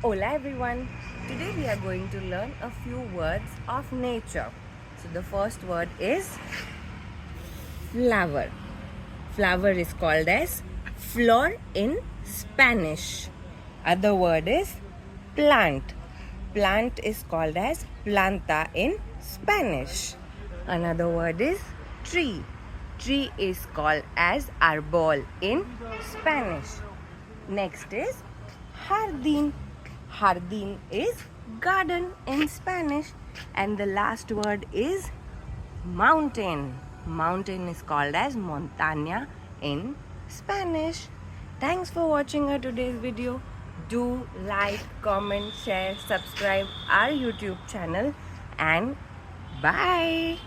Hola everyone. Today we are going to learn a few words of nature. So the first word is flower. Flower is called as flor in Spanish. Other word is plant. Plant is called as planta in Spanish. Another word is tree. Tree is called as arbol in Spanish. Next is jardín. Jardín is garden in Spanish. And the last word is mountain. Mountain is called as montaña in Spanish. Thanks for watching our today's video. Do like, comment, share, subscribe our YouTube channel and bye.